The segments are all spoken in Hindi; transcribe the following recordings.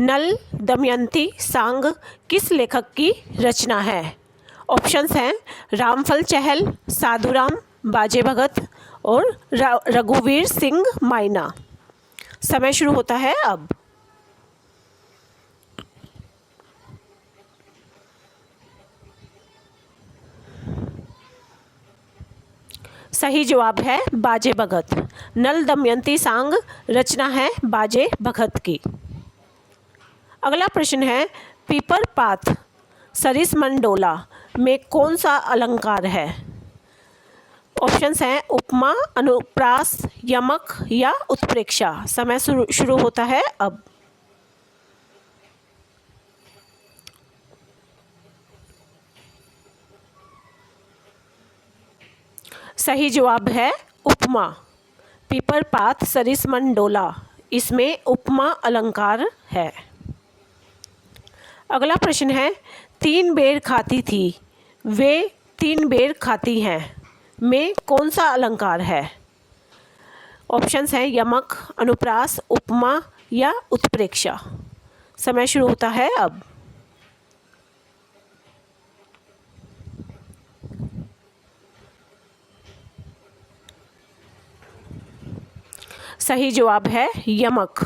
नल दमयंती सांग किस लेखक की रचना है? ऑप्शंस हैं रामफल चहल, साधुराम बाजे भगत और रघुवीर सिंह मायना। समय शुरू होता है अब। सही जवाब है बाजे भगत। नल दमयंती सांग रचना है बाजे भगत की। अगला प्रश्न है पीपर पात सरिस मंडोला में कौन सा अलंकार है? ऑप्शंस हैं उपमा, अनुप्रास, यमक या उत्प्रेक्षा। समय शुरू होता है अब। सही जवाब है उपमा। पीपर पात सरिस मंडोला, इसमें उपमा अलंकार है। अगला प्रश्न है तीन बेर खाती थी वे तीन बेर खाती हैं में कौन सा अलंकार है? ऑप्शंस हैं यमक, अनुप्रास, उपमा या उत्प्रेक्षा। समय शुरू होता है अब। सही जवाब है यमक।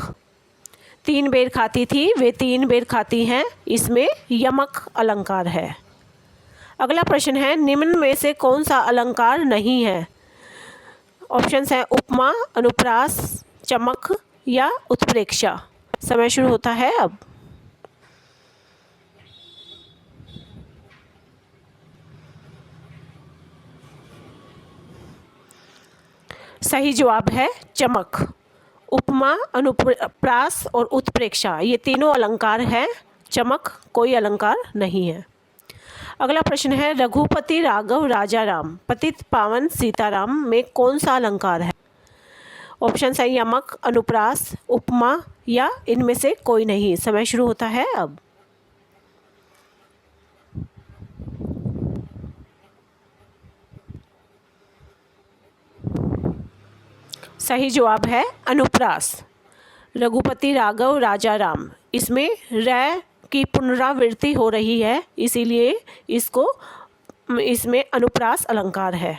तीन बेर खाती थी वे तीन बेर खाती हैं, इसमें यमक अलंकार है। अगला प्रश्न है निम्न में से कौन सा अलंकार नहीं है? ऑप्शंस हैं उपमा, अनुप्रास, चमक या उत्प्रेक्षा। समय शुरू होता है अब। सही जवाब है चमक। उपमा, अनुप्रास और उत्प्रेक्षा ये तीनों अलंकार हैं, चमक कोई अलंकार नहीं है। अगला प्रश्न है रघुपति राघव राजा राम पतित पावन सीताराम में कौन सा अलंकार है? ऑप्शन है यमक, अनुप्रास, उपमा या इनमें से कोई नहीं। समय शुरू होता है अब। सही जवाब है अनुप्रास। रघुपति राघव राजा राम, इसमें र की पुनरावृत्ति हो रही है, इसीलिए इसमें अनुप्रास अलंकार है।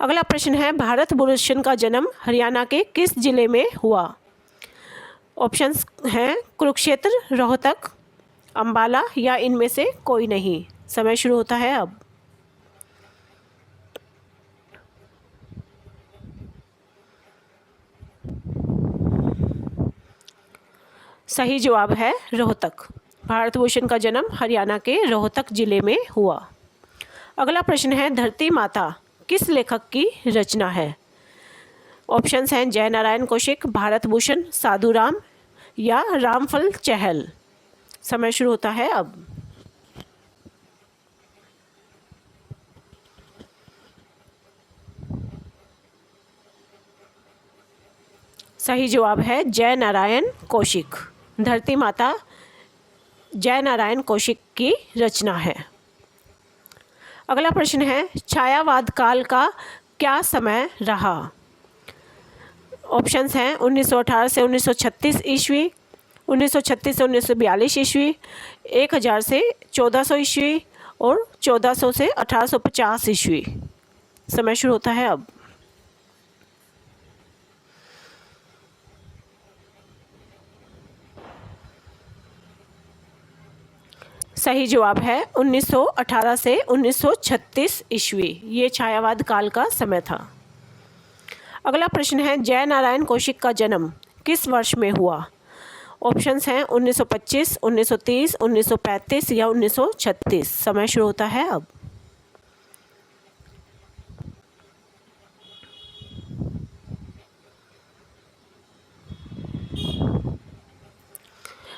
अगला प्रश्न है भारत भूषण का जन्म हरियाणा के किस जिले में हुआ? ऑप्शंस हैं कुरुक्षेत्र, रोहतक, अंबाला या इनमें से कोई नहीं। समय शुरू होता है अब। सही जवाब है रोहतक। भारत भूषण का जन्म हरियाणा के रोहतक जिले में हुआ। अगला प्रश्न है धरती माता किस लेखक की रचना है? ऑप्शंस हैं जय नारायण कौशिक, भारत भूषण, साधुराम या रामफल चहल। समय शुरू होता है अब। सही जवाब है जय नारायण कौशिक। धरती माता जय नारायण कौशिक की रचना है। अगला प्रश्न है छायावाद काल का क्या समय रहा? ऑप्शंस हैं 1918 से 1936 ईस्वी, 1936 से 1942 ईस्वी, 1000 से 1400 ईस्वी और 1400 से 1850 ईस्वी। समय शुरू होता है अब। सही जवाब है 1918 से 1936 ईस्वी, ये छायावाद काल का समय था। अगला प्रश्न है जय नारायण कौशिक का जन्म किस वर्ष में हुआ? ऑप्शंस हैं 1925, 1930, 1935 या 1936। समय शुरू होता है अब।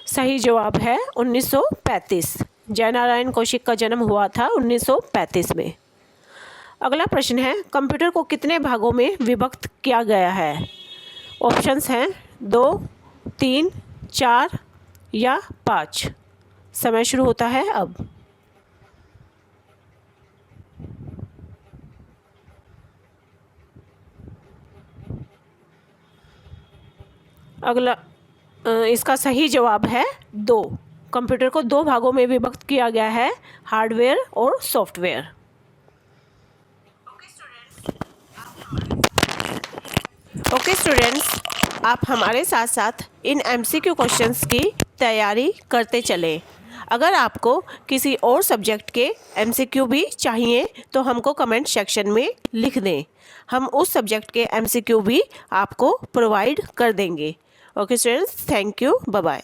सही जवाब है 1935। जय नारायण कौशिक का जन्म हुआ था 1935 में। अगला प्रश्न है कंप्यूटर को कितने भागों में विभक्त किया गया है? ऑप्शंस हैं 2, 3, 4 या 5। समय शुरू होता है अब। इसका सही जवाब है 2। कंप्यूटर को 2 भागों में विभक्त किया गया है, हार्डवेयर और सॉफ्टवेयर। ओके स्टूडेंट्स, आप हमारे साथ साथ इन MCQ क्वेश्चंस की तैयारी करते चलें। अगर आपको किसी और सब्जेक्ट के MCQ भी चाहिए तो हमको कमेंट सेक्शन में लिख दें, हम उस सब्जेक्ट के MCQ भी आपको प्रोवाइड कर देंगे। Okay students, thank you, bye bye.